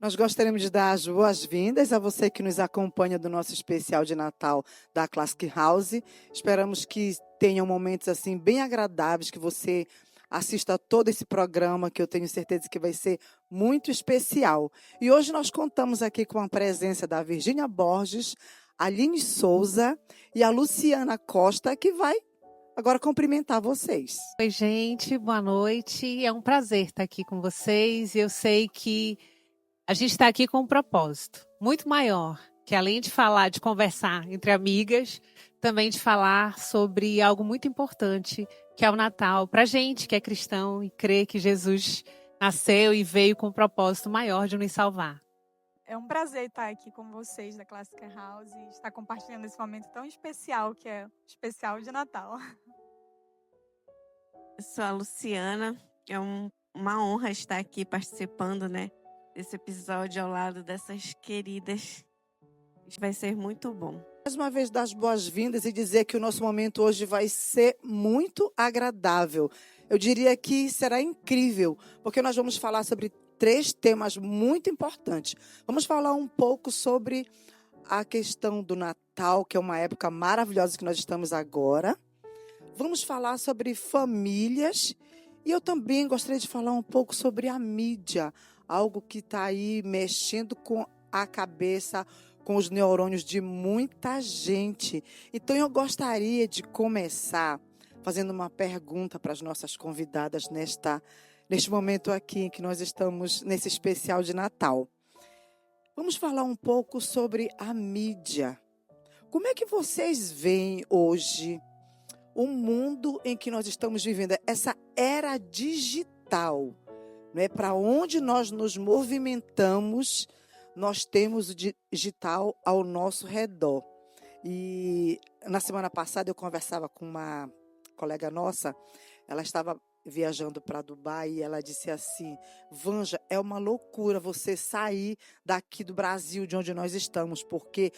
Nós gostaríamos de dar as boas-vindas a você que nos acompanha do nosso especial de Natal da Classic House. Esperamos que tenham momentos assim bem agradáveis, que você assista a todo esse programa, que eu tenho certeza que vai ser muito especial. E hoje nós contamos aqui com a presença da Virgínia Borges, a Aline Souza e a Luciana Costa, que vai agora cumprimentar vocês. Oi, gente, boa noite. É um prazer estar aqui com vocês. Eu sei que a gente está aqui com um propósito muito maior, que além de falar, de conversar entre amigas, também de falar sobre algo muito importante, que é o Natal. Para a gente que é cristão e crê que Jesus nasceu e veio com um propósito maior de nos salvar. É um prazer estar aqui com vocês da Classic House e estar compartilhando esse momento tão especial, que é o especial de Natal. Eu sou a Luciana, uma honra estar aqui participando, desse episódio ao lado dessas queridas. Vai ser muito bom. Mais uma vez, dar as boas-vindas e dizer que o nosso momento hoje vai ser muito agradável. Eu diria que será incrível, porque nós vamos falar sobre 3 temas muito importantes. Vamos falar um pouco sobre a questão do Natal, que é uma época maravilhosa que nós estamos agora. Vamos falar sobre famílias e eu também gostaria de falar um pouco sobre a mídia, algo que está aí mexendo com a cabeça, com os neurônios de muita gente. Então eu gostaria de começar fazendo uma pergunta para as nossas convidadas neste momento aqui em que nós estamos nesse especial de Natal. Vamos falar um pouco sobre a mídia. Como é que vocês veem hoje o mundo em que nós estamos vivendo, essa era digital, né? Para onde nós nos movimentamos, nós temos o digital ao nosso redor. E na semana passada eu conversava com uma colega nossa, ela estava viajando para Dubai e ela disse assim: Vanja, é uma loucura você sair daqui do Brasil, de onde nós estamos, porque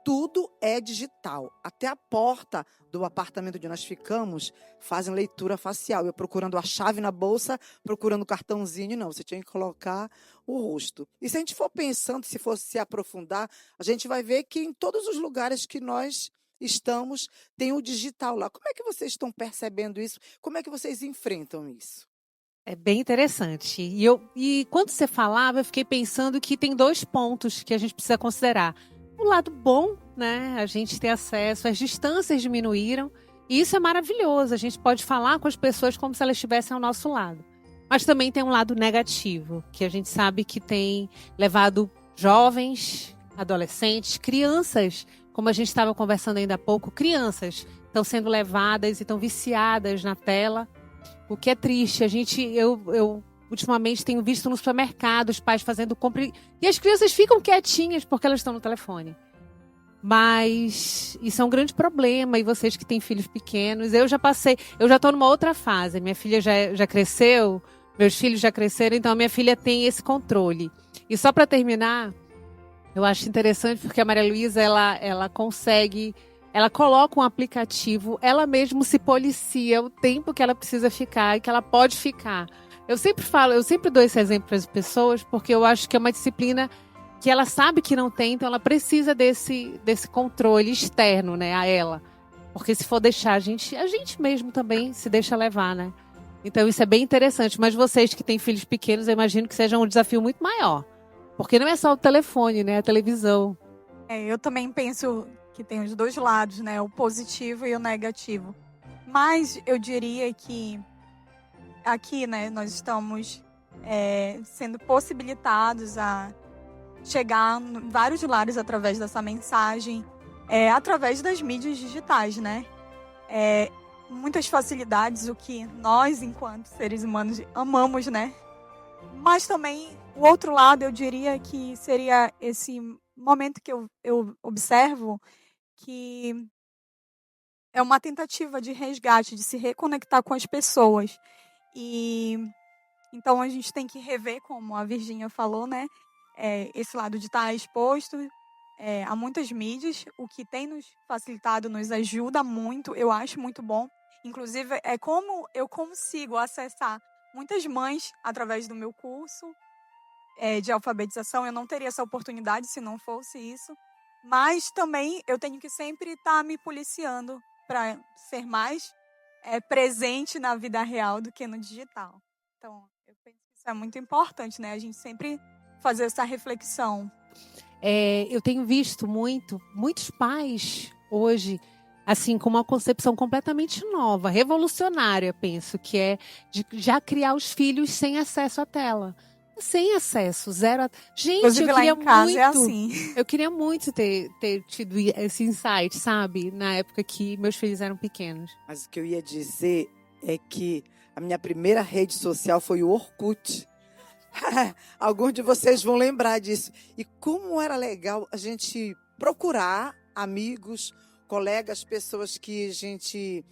tudo é digital. Até a porta do apartamento onde nós ficamos fazem leitura facial. Eu procurando a chave na bolsa, procurando o cartãozinho, não. Você tinha que colocar o rosto. E se a gente for pensando, se for se aprofundar, a gente vai ver que em todos os lugares que nós estamos, tem o digital lá. Como é que vocês estão percebendo isso? Como é que vocês enfrentam isso? É bem interessante. E quando você falava, eu fiquei pensando que tem 2 pontos que a gente precisa considerar. O lado bom, né? A gente ter acesso, as distâncias diminuíram, e isso é maravilhoso. A gente pode falar com as pessoas como se elas estivessem ao nosso lado. Mas também tem um lado negativo, que a gente sabe que tem levado jovens, adolescentes, crianças, como a gente estava conversando ainda há pouco, crianças estão sendo levadas e estão viciadas na tela, o que é triste. Eu ultimamente tenho visto no supermercado os pais fazendo compra e as crianças ficam quietinhas porque elas estão no telefone. Mas isso é um grande problema, e vocês que têm filhos pequenos, eu já estou numa outra fase. Minha filha já cresceu, meus filhos já cresceram, então a minha filha tem esse controle. E só para terminar, eu acho interessante porque a Maria Luísa, ela consegue, ela coloca um aplicativo, ela mesma se policia o tempo que ela precisa ficar e que ela pode ficar. Eu sempre dou esse exemplo para as pessoas, porque eu acho que é uma disciplina que ela sabe que não tem, então ela precisa desse controle externo, né, a ela. Porque se for deixar, a gente mesmo também se deixa levar, né? Então isso é bem interessante. Mas vocês que têm filhos pequenos, eu imagino que seja um desafio muito maior. Porque não é só o telefone, né, a televisão. Eu também penso que tem os 2 lados, né? O positivo e o negativo. Mas eu diria que aqui, né, nós estamos sendo possibilitados a chegar em vários lares através dessa mensagem, através das mídias digitais, né? Muitas facilidades, o que nós, enquanto seres humanos, amamos, né? Mas também, o outro lado, eu diria que seria esse momento que eu observo que é uma tentativa de resgate, de se reconectar com as pessoas. E então a gente tem que rever, como a Virgínia falou, né? Esse lado de estar exposto a muitas mídias, o que tem nos facilitado, nos ajuda muito, eu acho muito bom. Inclusive, é como eu consigo acessar muitas mães através do meu curso. de alfabetização, eu não teria essa oportunidade se não fosse isso. Mas também eu tenho que sempre estar me policiando para ser mais presente na vida real do que no digital. Então, eu penso que isso é muito importante, né? A gente sempre fazer essa reflexão. Eu tenho visto muitos pais hoje, assim, com uma concepção completamente nova, revolucionária, penso, que é de já criar os filhos sem acesso à tela. Sem acesso, zero. Gente, Inclusive, eu lá queria em casa muito. é assim. Eu queria muito ter tido esse insight, sabe? Na época que meus filhos eram pequenos. Mas o que eu ia dizer é que a minha primeira rede social foi o Orkut. Alguns de vocês vão lembrar disso. E como era legal a gente procurar amigos, colegas, pessoas que a gente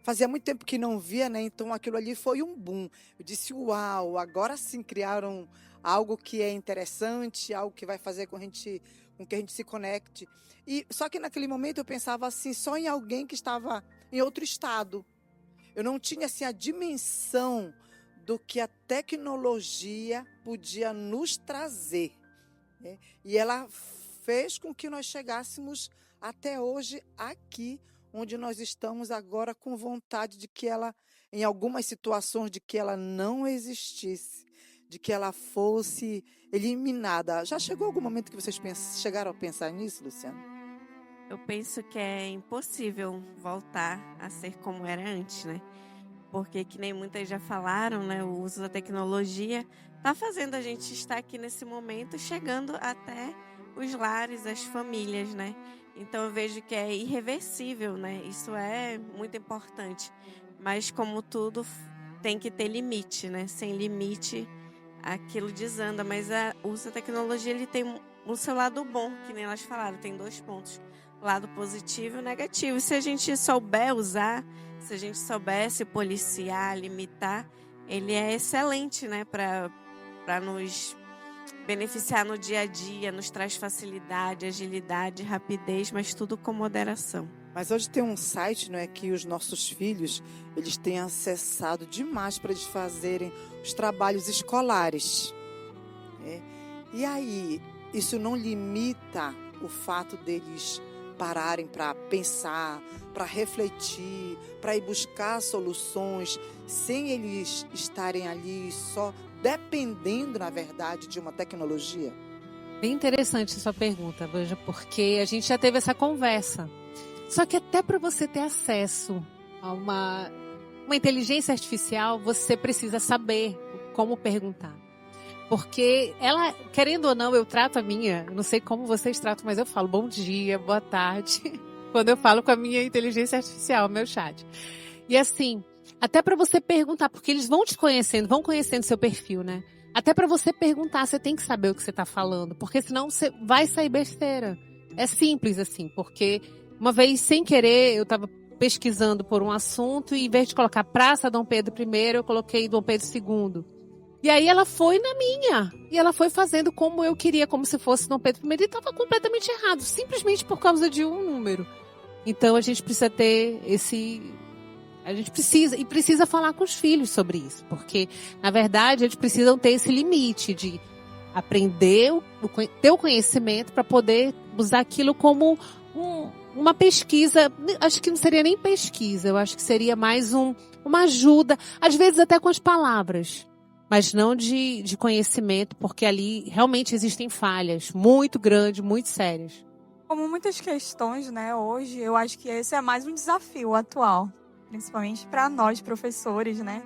fazia muito tempo que não via, né? Então aquilo ali foi um boom. Eu disse, uau, agora sim criaram algo que é interessante, algo que vai fazer com que a gente se conecte. E só que naquele momento eu pensava assim, só em alguém que estava em outro estado. Eu não tinha assim a dimensão do que a tecnologia podia nos trazer, né? E ela fez com que nós chegássemos até hoje aqui, onde nós estamos agora, com vontade de que ela, em algumas situações, de que ela não existisse, de que ela fosse eliminada. Já chegou algum momento que vocês chegaram a pensar nisso, Luciana? Eu penso que é impossível voltar a ser como era antes, né? Porque, que nem muitas já falaram, né? O uso da tecnologia está fazendo a gente estar aqui nesse momento, chegando até os lares, as famílias, né? Então, eu vejo que é irreversível, né? Isso é muito importante. Mas, como tudo, tem que ter limite, né? Sem limite, aquilo desanda. Mas o uso da tecnologia, ele tem o seu lado bom, que nem elas falaram, tem 2 pontos. O lado positivo e o negativo. E se a gente souber usar, se a gente souber se policiar, limitar, ele é excelente, né? Para nos beneficiar no dia a dia, nos traz facilidade, agilidade, rapidez, mas tudo com moderação. Mas hoje tem um site, não é, que os nossos filhos, eles têm acessado demais para eles fazerem os trabalhos escolares, né? E aí, isso não limita o fato deles pararem para pensar, para refletir, para ir buscar soluções, sem eles estarem ali só dependendo, na verdade, de uma tecnologia? Bem interessante a sua pergunta, Vanja, porque a gente já teve essa conversa. Só que até para você ter acesso a uma inteligência artificial, você precisa saber como perguntar. Porque ela, querendo ou não, eu trato a minha, não sei como vocês tratam, mas eu falo bom dia, boa tarde, quando eu falo com a minha inteligência artificial, meu chat. E assim, até para você perguntar, porque eles vão te conhecendo, vão conhecendo seu perfil, né? Até para você perguntar, você tem que saber o que você está falando, porque senão você vai sair besteira. É simples assim, porque uma vez, sem querer, eu estava pesquisando por um assunto e, em vez de colocar Praça Dom Pedro I, eu coloquei Dom Pedro II. E aí ela foi na minha. E ela foi fazendo como eu queria, como se fosse Dom Pedro I. E estava completamente errado, simplesmente por causa de um número. Então a gente precisa ter a gente precisa falar com os filhos sobre isso. Porque, na verdade, eles precisam ter esse limite de aprender, ter o conhecimento para poder usar aquilo como uma pesquisa. Acho que não seria nem pesquisa, eu acho que seria mais uma ajuda, às vezes até com as palavras, mas não de conhecimento, porque ali realmente existem falhas muito grandes, muito sérias. Como muitas questões, né, hoje, eu acho que esse é mais um desafio atual, principalmente para nós professores, né,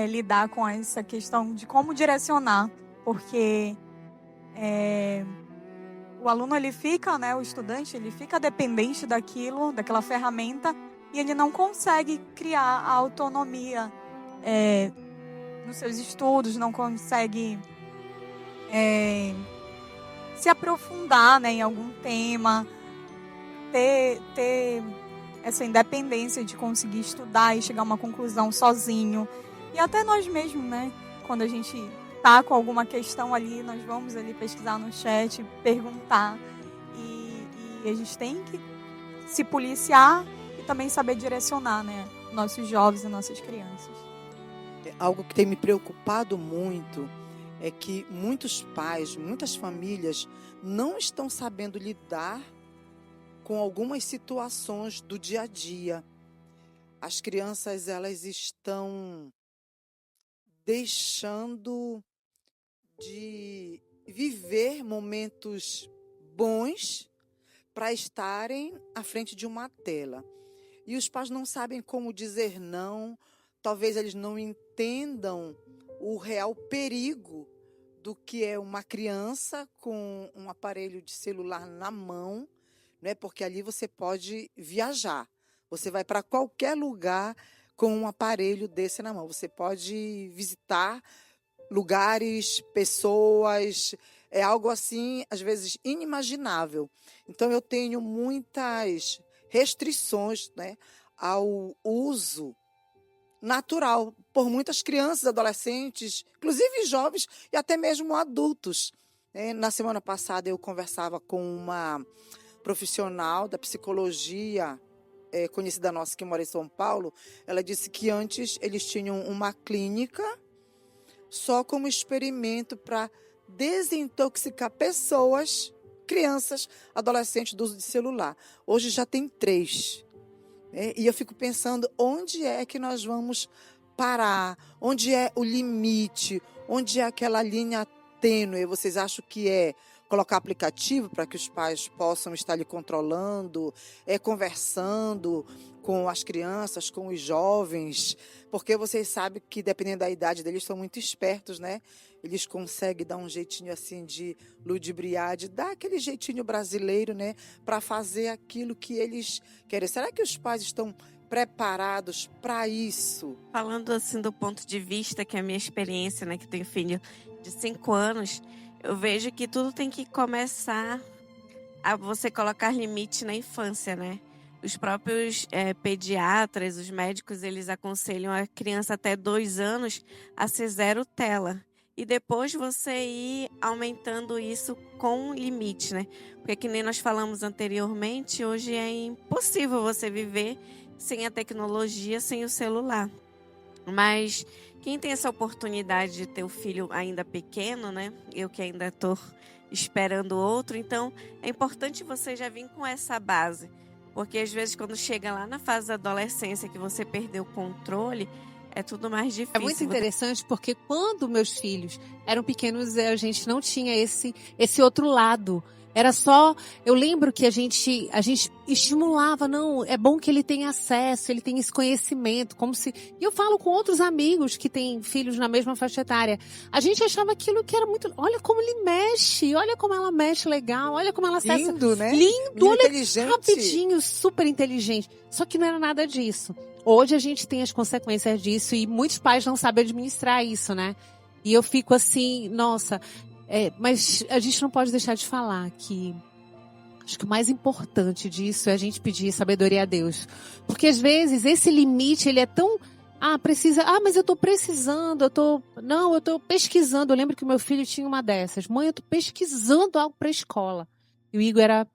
lidar com essa questão de como direcionar, porque o aluno, ele fica, né, o estudante, ele fica dependente daquela ferramenta, e ele não consegue criar a autonomia nos seus estudos, não consegue se aprofundar, né, em algum tema, ter essa independência de conseguir estudar e chegar a uma conclusão sozinho. E até nós mesmos, né, quando a gente tá com alguma questão ali, nós vamos ali pesquisar no chat, perguntar, e a gente tem que se policiar e também saber direcionar, né, nossos jovens e nossas crianças. Algo que tem me preocupado muito é que muitos pais, muitas famílias não estão sabendo lidar com algumas situações do dia a dia. As crianças, elas estão deixando de viver momentos bons para estarem à frente de uma tela. E os pais não sabem como dizer não, talvez eles não entendam o real perigo do que é uma criança com um aparelho de celular na mão, né? Porque ali você pode viajar. Você vai para qualquer lugar com um aparelho desse na mão. Você pode visitar lugares, pessoas, é algo assim, às vezes, inimaginável. Então, eu tenho muitas restrições, né, ao uso natural por muitas crianças, adolescentes, inclusive jovens e até mesmo adultos. Na semana passada, eu conversava com uma profissional da psicologia, conhecida nossa que mora em São Paulo. Ela disse que antes eles tinham uma clínica só como experimento para desintoxicar pessoas, crianças, adolescentes do uso de celular. Hoje já tem 3. E eu fico pensando, onde é que nós vamos parar? Onde é o limite? Onde é aquela linha tênue? Vocês acham que é colocar aplicativo para que os pais possam estar ali controlando, conversando com as crianças, com os jovens? Porque vocês sabem que, dependendo da idade deles, são muito espertos, né? Eles conseguem dar um jeitinho assim de ludibriar, de dar aquele jeitinho brasileiro, né? Para fazer aquilo que eles querem. Será que os pais estão preparados para isso? Falando assim do ponto de vista, que é a minha experiência, né? Que tenho filho de 5 anos, eu vejo que tudo tem que começar a você colocar limite na infância, né? Os próprios pediatras, os médicos, eles aconselham a criança até 2 anos a ser 0 tela. E depois você ir aumentando isso com limite, né? Porque que nem nós falamos anteriormente, hoje é impossível você viver sem a tecnologia, sem o celular. Mas quem tem essa oportunidade de ter o filho ainda pequeno, né? Eu que ainda estou esperando outro, então é importante você já vir com essa base. Porque às vezes quando chega lá na fase da adolescência que você perdeu o controle, é tudo mais difícil. É muito interessante porque quando meus filhos eram pequenos, a gente não tinha esse outro lado. Era só, eu lembro que a gente estimulava, não, é bom que ele tenha acesso, ele tenha esse conhecimento, como se... E eu falo com outros amigos que têm filhos na mesma faixa etária. A gente achava aquilo que era muito... Olha como ele mexe, olha como ela mexe legal, olha como ela acessa... Lindo, né? Lindo, olha, inteligente. rapidinho, super inteligente. Só que não era nada disso. Hoje a gente tem as consequências disso e muitos pais não sabem administrar isso, né? E eu fico assim, nossa... mas a gente não pode deixar de falar que acho que o mais importante disso é a gente pedir sabedoria a Deus. Porque às vezes esse limite, ele é tão... mas eu tô precisando, eu tô pesquisando. Eu lembro que o meu filho tinha uma dessas. Mãe, eu tô pesquisando algo para a escola. E o Igor era...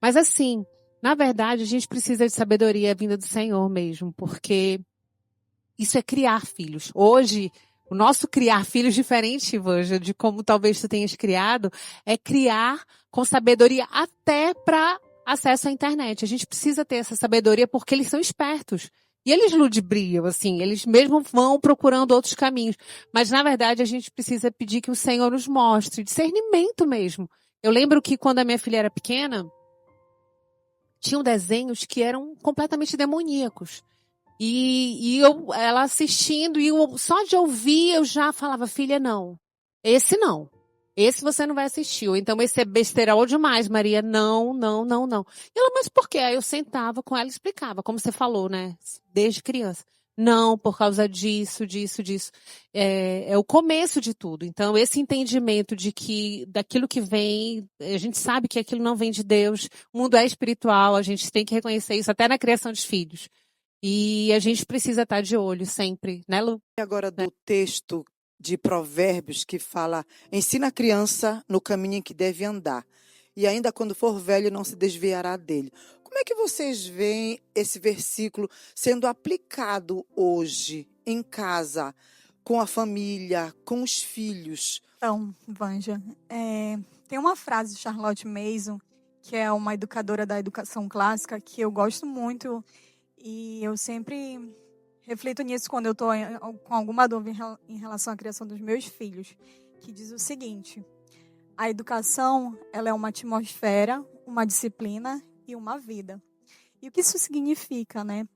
Mas assim, na verdade, a gente precisa de sabedoria vinda do Senhor mesmo. Porque isso é criar filhos. Hoje... O nosso criar filhos diferente, Vanja, de como talvez tu tenhas criado, é criar com sabedoria até para acesso à internet. A gente precisa ter essa sabedoria porque eles são espertos. E eles ludibriam, assim, eles mesmo vão procurando outros caminhos. Mas, na verdade, a gente precisa pedir que o Senhor nos mostre, discernimento mesmo. Eu lembro que quando a minha filha era pequena, tinham desenhos que eram completamente demoníacos. Ela assistindo, e só de ouvir eu já falava, filha, não. Esse não. Esse você não vai assistir. Ou então esse é besterol demais, Maria. Não, não, não, não. E ela, mas por quê? Aí eu sentava com ela e explicava, como você falou, né? Desde criança. Não, por causa disso, disso, disso. É o começo de tudo. Então, esse entendimento de que daquilo que vem, a gente sabe que aquilo não vem de Deus. O mundo é espiritual, a gente tem que reconhecer isso até na criação dos filhos. E a gente precisa estar de olho sempre, né, Lu? E agora do texto de Provérbios que fala, ensina a criança no caminho em que deve andar, e ainda quando for velho não se desviará dele. Como é que vocês veem esse versículo sendo aplicado hoje, em casa, com a família, com os filhos? Então, Vanja, tem uma frase de Charlotte Mason, que é uma educadora da educação clássica, que eu gosto muito e eu sempre reflito nisso quando eu estou com alguma dúvida em relação à criação dos meus filhos, que diz o seguinte: a educação, ela é uma atmosfera, uma disciplina e uma vida. E o que isso significa, né?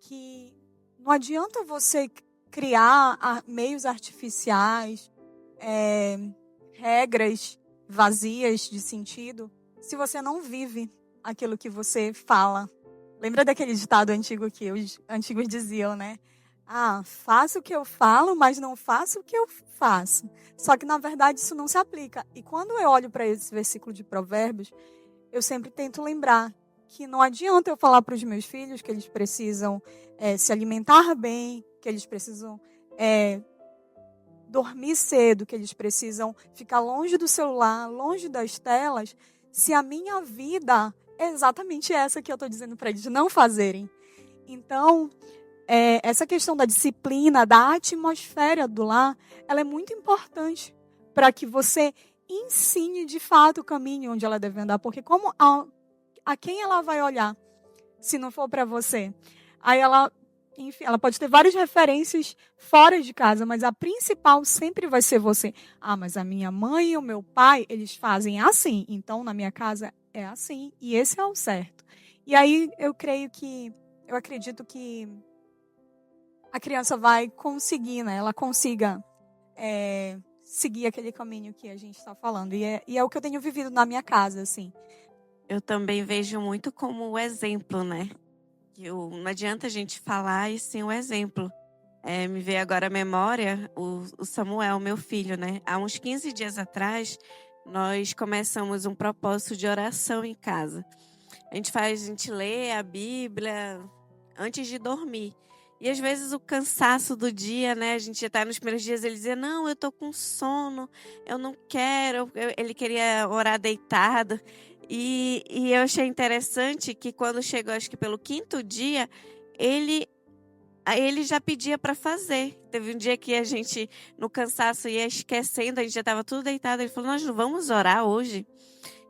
Que não adianta você criar meios artificiais, regras vazias de sentido, se você não vive aquilo que você fala. Lembra daquele ditado antigo que os antigos diziam, né? Faço o que eu falo, mas não faço o que eu faço. Só que, na verdade, isso não se aplica. E quando eu olho para esse versículo de Provérbios, eu sempre tento lembrar que não adianta eu falar para os meus filhos que eles precisam se alimentar bem, que eles precisam dormir cedo, que eles precisam ficar longe do celular, longe das telas, se a minha vida é exatamente essa que eu estou dizendo para eles não fazerem. Então, essa questão da disciplina, da atmosfera do lar, ela é muito importante para que você ensine de fato o caminho onde ela deve andar, porque como a quem ela vai olhar se não for para você? Aí enfim, ela pode ter várias referências fora de casa, mas a principal sempre vai ser você. Mas a minha mãe e o meu pai, eles fazem assim, então na minha casa é assim, e esse é o certo. E aí eu acredito que a criança vai conseguir, né? Ela consiga seguir aquele caminho que a gente está falando. E é o que eu tenho vivido na minha casa, assim. Eu também vejo muito como o exemplo, né? Não adianta a gente falar e sim o exemplo. Me veio agora à memória o Samuel, meu filho, né? Há uns 15 dias atrás, nós começamos um propósito de oração em casa. A gente lê a Bíblia antes de dormir. E às vezes o cansaço do dia, né? A gente já está nos primeiros dias, ele dizia, não, eu tô com sono, eu não quero. Ele queria orar deitado. E eu achei interessante que quando chegou, acho que pelo 5º dia, ele já pedia para fazer. Teve um dia que a gente, no cansaço, ia esquecendo, a gente já estava tudo deitado. Ele falou, nós não vamos orar hoje?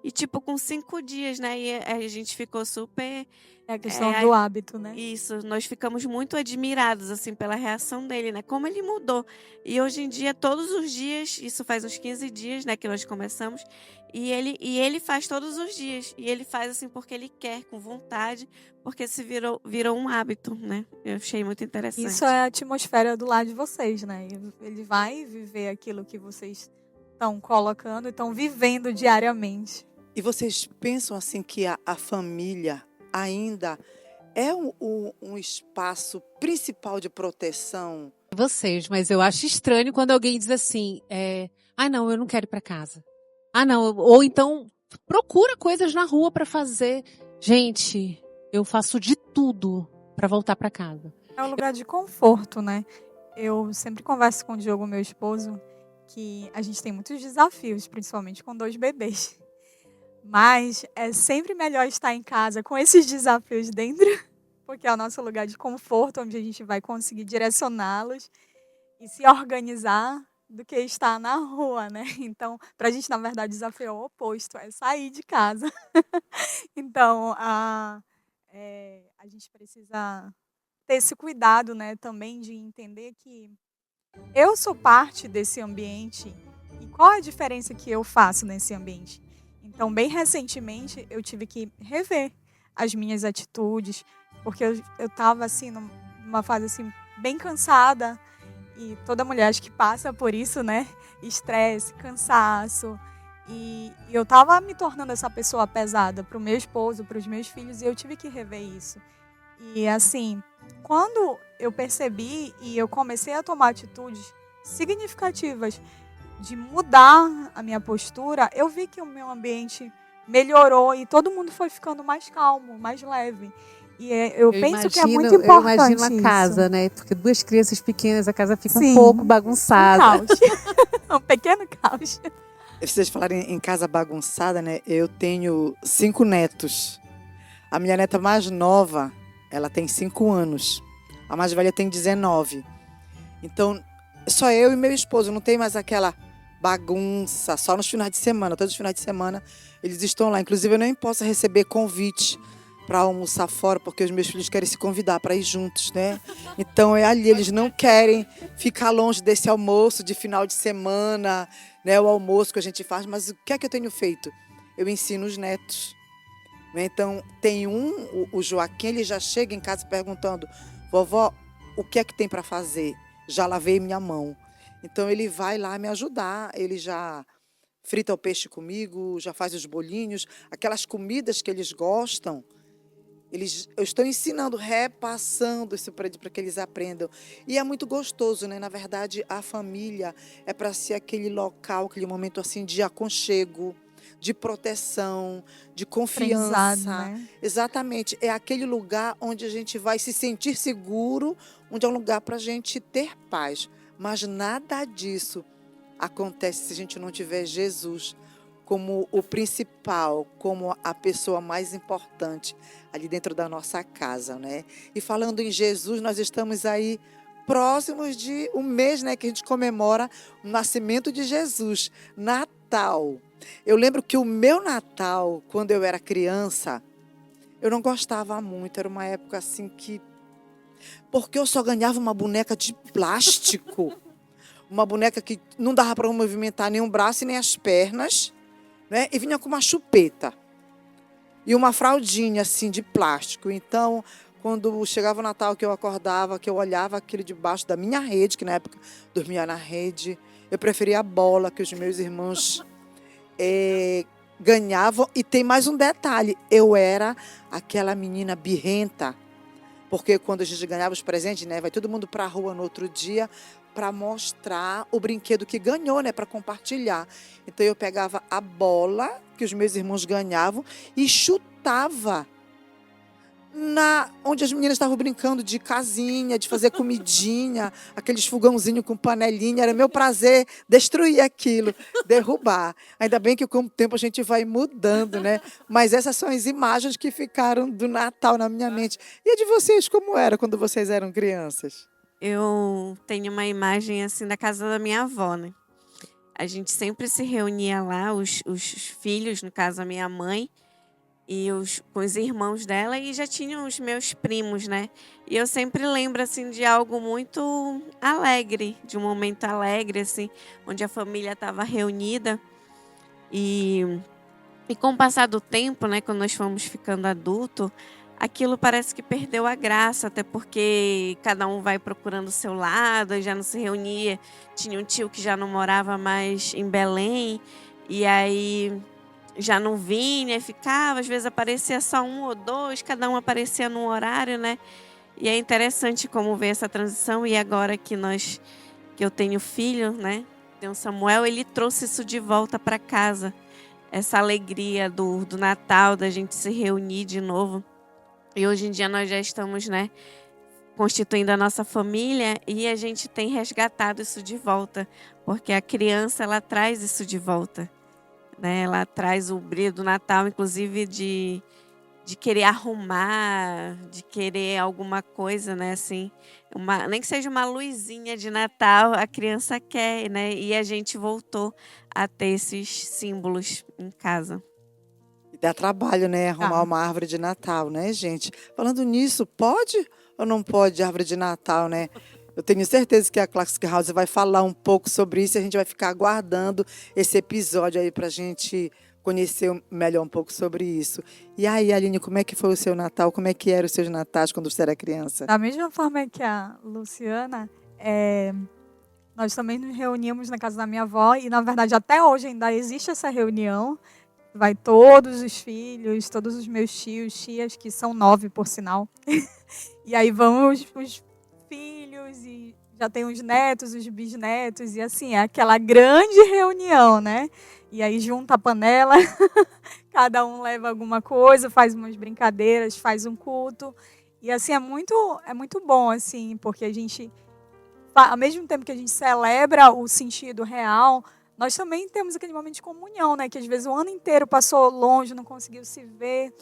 E tipo, com 5 dias, né? E a gente ficou super... É a questão do hábito, né? Isso, nós ficamos muito admirados, assim, pela reação dele, né? Como ele mudou. E hoje em dia, todos os dias, isso faz uns 15 dias, né, que nós começamos, e ele faz todos os dias. E ele faz, assim, porque ele quer, com vontade, porque se virou um hábito, né? Eu achei muito interessante. Isso é a atmosfera do lar de vocês, né? Ele vai viver aquilo que vocês estão colocando e estão vivendo diariamente. E vocês pensam, assim, que a família ainda é um espaço principal de proteção? Vocês, mas eu acho estranho quando alguém diz assim, não, eu não quero ir para casa. Não, ou então procura coisas na rua para fazer. Gente, eu faço de tudo para voltar para casa. É um lugar de conforto, né? Eu sempre converso com o Diogo, meu esposo, que a gente tem muitos desafios, principalmente com 2 bebês. Mas é sempre melhor estar em casa com esses desafios dentro, porque é o nosso lugar de conforto, onde a gente vai conseguir direcioná-los e se organizar, do que estar na rua, né? Então, para a gente, na verdade, o desafio é o oposto, é sair de casa. Então, a gente precisa ter esse cuidado, né, também de entender que eu sou parte desse ambiente e qual a diferença que eu faço nesse ambiente. Então, bem recentemente, eu tive que rever as minhas atitudes, porque eu estava, assim, numa fase, assim, bem cansada, e toda mulher acho que passa por isso, né? Estresse, cansaço, e eu estava me tornando essa pessoa pesada para o meu esposo, para os meus filhos, e eu tive que rever isso. E, assim, quando eu percebi e eu comecei a tomar atitudes significativas de mudar a minha postura, eu vi que o meu ambiente melhorou e todo mundo foi ficando mais calmo, mais leve. E eu penso que é muito importante. Eu imagino a casa, isso, né? Porque 2 crianças pequenas, a casa fica Sim, um pouco bagunçada. Um caos. Um pequeno caos. Vocês falarem em casa bagunçada, né? Eu tenho 5 netos. A minha neta mais nova, ela tem 5 anos. A mais velha tem 19. Então, só eu e meu esposo, não tem mais aquela bagunça, só nos finais de semana. Todos os finais de semana eles estão lá. Inclusive, eu nem posso receber convite para almoçar fora, porque os meus filhos querem se convidar para ir juntos, né? Então é ali, eles não querem ficar longe desse almoço de final de semana, né? O almoço que a gente faz. Mas o que é que eu tenho feito? Eu ensino os netos, né? Então, tem o Joaquim, ele já chega em casa perguntando: vovó, o que é que tem para fazer? Já lavei minha mão. Então, ele vai lá me ajudar, ele já frita o peixe comigo, já faz os bolinhos, aquelas comidas que eles gostam. Eu estou ensinando, repassando isso para que eles aprendam. E é muito gostoso, né? Na verdade, a família é para ser aquele local, aquele momento assim de aconchego, de proteção, de Aprendizado, confiança. né? Exatamente. É aquele lugar onde a gente vai se sentir seguro, onde é um lugar para a gente ter paz. Mas nada disso acontece se a gente não tiver Jesus como o principal, como a pessoa mais importante ali dentro da nossa casa, né? E falando em Jesus, nós estamos aí próximos de um mês, né, que a gente comemora o nascimento de Jesus, Natal. Eu lembro que o meu Natal, quando eu era criança, eu não gostava muito, era uma época assim que... Porque eu só ganhava uma boneca de plástico, uma boneca que não dava para movimentar nem o braço e nem as pernas, né? E vinha com uma chupeta e uma fraldinha assim de plástico. Então, quando chegava o Natal, que eu acordava, que eu olhava aquilo debaixo da minha rede, que na época dormia na rede, eu preferia a bola que os meus irmãos ganhavam. E tem mais um detalhe, eu era aquela menina birrenta, porque quando a gente ganhava os presentes, né, vai todo mundo para a rua no outro dia para mostrar o brinquedo que ganhou, né, para compartilhar. Então eu pegava a bola que os meus irmãos ganhavam e chutava onde as meninas estavam brincando de casinha, de fazer comidinha, aqueles fogãozinhos com panelinha. Era meu prazer destruir aquilo, derrubar. Ainda bem que com o tempo a gente vai mudando, né? Mas essas são as imagens que ficaram do Natal na minha mente. E a de vocês, como era quando vocês eram crianças? Eu tenho uma imagem assim da casa da minha avó, né? A gente sempre se reunia lá, os filhos, no caso a minha mãe, e com os irmãos dela, e já tinham os meus primos, né? E eu sempre lembro, assim, de algo muito alegre, de um momento alegre, assim, onde a família estava reunida. E com o passar do tempo, né, quando nós fomos ficando adultos, aquilo parece que perdeu a graça, até porque cada um vai procurando o seu lado, e já não se reunia. Tinha um tio que já não morava mais em Belém, e aí já não vinha, ficava, às vezes aparecia só um ou dois, cada um aparecia num horário, né? E é interessante como ver essa transição. E agora que eu tenho filho, né? Tem o Samuel, ele trouxe isso de volta para casa, essa alegria do Natal, da gente se reunir de novo. E hoje em dia nós já estamos, né, constituindo a nossa família, e a gente tem resgatado isso de volta, porque a criança, ela traz isso de volta, né? Ela traz o brilho do Natal, inclusive de querer arrumar, de querer alguma coisa, né, assim, nem que seja uma luzinha de Natal, a criança quer, né? E a gente voltou a ter esses símbolos em casa. E dá trabalho, né, arrumar uma árvore de Natal, né, gente? Falando nisso, pode ou não pode árvore de Natal, né? Eu tenho certeza que a Classic House vai falar um pouco sobre isso, e a gente vai ficar aguardando esse episódio aí pra gente conhecer melhor um pouco sobre isso. E aí, Aline, como é que foi o seu Natal? Como é que eram os seus natais quando você era criança? Da mesma forma que a Luciana, nós também nos reuníamos na casa da minha avó, e na verdade até hoje ainda existe essa reunião. Vai todos os filhos, todos os meus tias, que são 9 por sinal. E aí vamos os filhos, e já tem os netos, os bisnetos, e assim, é aquela grande reunião, né? E aí junta a panela, cada um leva alguma coisa, faz umas brincadeiras, faz um culto. E assim, é muito bom, assim, porque a gente, ao mesmo tempo que a gente celebra o sentido real, nós também temos aquele momento de comunhão, né? Que às vezes o ano inteiro passou longe, não conseguiu se ver.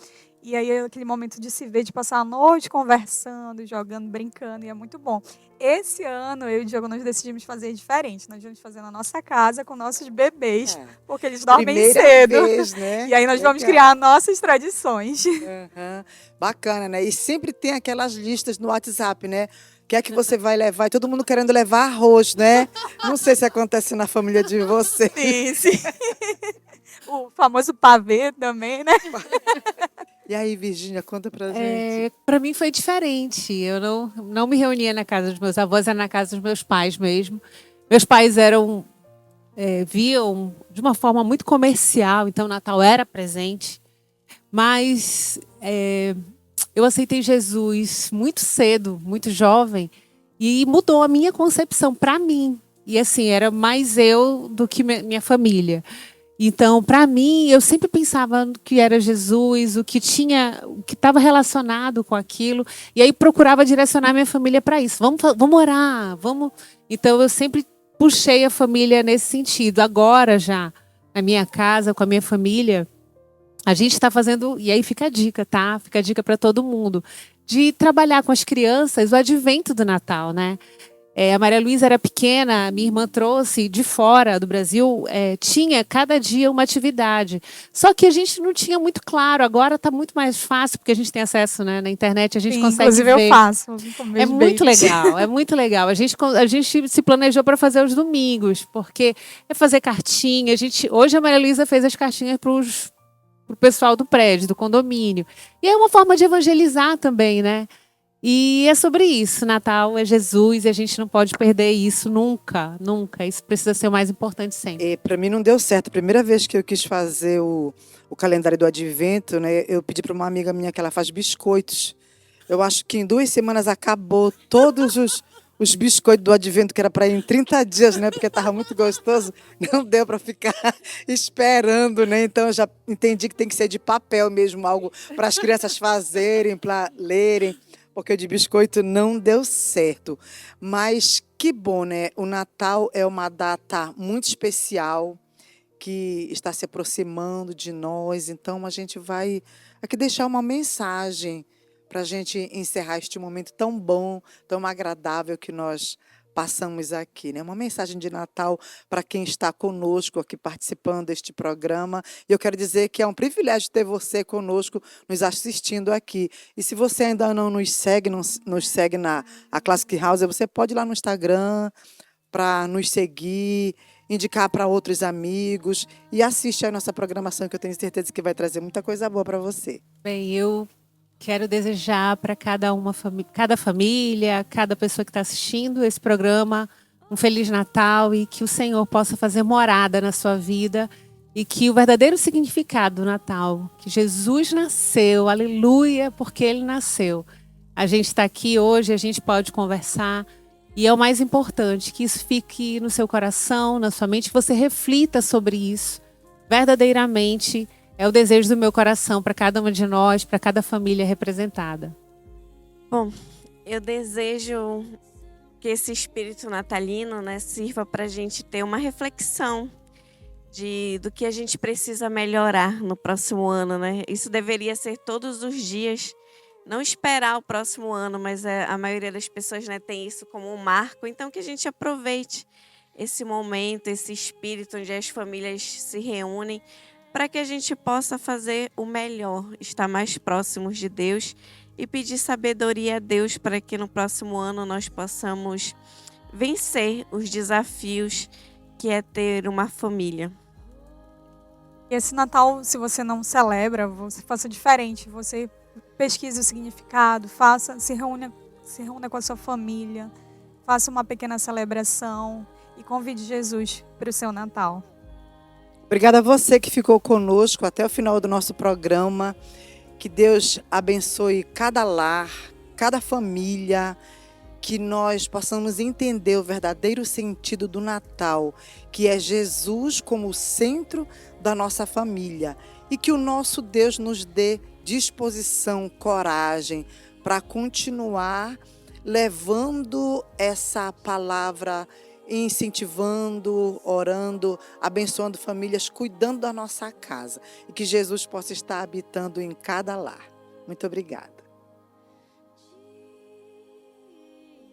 E aí é aquele momento de se ver, de passar a noite conversando, jogando, brincando, e é muito bom. Esse ano, eu e o Diogo, nós decidimos fazer diferente. Nós vamos fazer na nossa casa com nossos bebês, É. porque eles dormem Primeira cedo. vez, né? E aí nós vamos Legal. criar nossas tradições. Aham. Bacana, né? E sempre tem aquelas listas no WhatsApp, né? O que é que você vai levar? E todo mundo querendo levar arroz, né? Não sei se acontece na família de você. Sim, sim. O famoso pavê também, né? E aí, Virgínia, conta pra gente. Para mim foi diferente. Eu não me reunia na casa dos meus avós, era na casa dos meus pais mesmo. Meus pais viam de uma forma muito comercial, então o Natal era presente. Mas eu aceitei Jesus muito cedo, muito jovem, e mudou a minha concepção para mim. E assim, era mais eu do que minha família. Então, para mim, eu sempre pensava no que era Jesus, o que estava relacionado com aquilo, e aí procurava direcionar minha família para isso. Vamos orar, vamos. Então, eu sempre puxei a família nesse sentido. Agora, já na minha casa, com a minha família, a gente está fazendo, e aí fica a dica, tá? Fica a dica para todo mundo, de trabalhar com as crianças o advento do Natal, né? A Maria Luísa era pequena, minha irmã trouxe de fora do Brasil, tinha cada dia uma atividade. Só que a gente não tinha muito claro, agora está muito mais fácil, porque a gente tem acesso, né, na internet, a gente Sim, consegue inclusive ver. eu faço. É muito legal, é muito legal. A gente se planejou para fazer os domingos, porque é fazer cartinha. Hoje a Maria Luísa fez as cartinhas para o pessoal do prédio, do condomínio. E é uma forma de evangelizar também, né? E é sobre isso. Natal é Jesus e a gente não pode perder isso nunca, nunca. Isso precisa ser o mais importante sempre. Para mim não deu certo. A primeira vez que eu quis fazer o calendário do Advento, né, eu pedi para uma amiga minha que ela faz biscoitos. Eu acho que em 2 semanas acabou todos os biscoitos do Advento, que era para ir em 30 dias, né? Porque estava muito gostoso. Não deu para ficar esperando, né? Então eu já entendi que tem que ser de papel mesmo, algo para as crianças fazerem, para lerem. Porque o de biscoito não deu certo. Mas que bom, né? O Natal é uma data muito especial que está se aproximando de nós. Então, a gente vai aqui deixar uma mensagem para a gente encerrar este momento tão bom, tão agradável que nós passamos aqui, né? Uma mensagem de Natal para quem está conosco aqui participando deste programa. E eu quero dizer que é um privilégio ter você conosco, nos assistindo aqui. E se você ainda não nos segue, nos segue na Classic House, você pode ir lá no Instagram para nos seguir, indicar para outros amigos e assiste a nossa programação, que eu tenho certeza que vai trazer muita coisa boa para você. Bem, eu quero desejar para cada família, cada pessoa que está assistindo esse programa, um Feliz Natal e que o Senhor possa fazer morada na sua vida e que o verdadeiro significado do Natal, que Jesus nasceu, aleluia, porque Ele nasceu. A gente está aqui hoje, a gente pode conversar e é o mais importante, que isso fique no seu coração, na sua mente, que você reflita sobre isso verdadeiramente. É o desejo do meu coração para cada uma de nós, para cada família representada. Bom, eu desejo que esse espírito natalino, né, sirva para a gente ter uma reflexão do que a gente precisa melhorar no próximo ano, né? Isso deveria ser todos os dias, não esperar o próximo ano, mas a maioria das pessoas, né, tem isso como um marco. Então, que a gente aproveite esse momento, esse espírito onde as famílias se reúnem, para que a gente possa fazer o melhor, estar mais próximos de Deus e pedir sabedoria a Deus para que no próximo ano nós possamos vencer os desafios que é ter uma família. E esse Natal, se você não celebra, você faça diferente. Você pesquise o significado, se reúna com a sua família, faça uma pequena celebração e convide Jesus para o seu Natal. Obrigada a você que ficou conosco até o final do nosso programa. Que Deus abençoe cada lar, cada família, que nós possamos entender o verdadeiro sentido do Natal, que é Jesus como o centro da nossa família. E que o nosso Deus nos dê disposição, coragem para continuar levando essa palavra, incentivando, orando, abençoando famílias, cuidando da nossa casa. E que Jesus possa estar habitando em cada lar. Muito obrigada.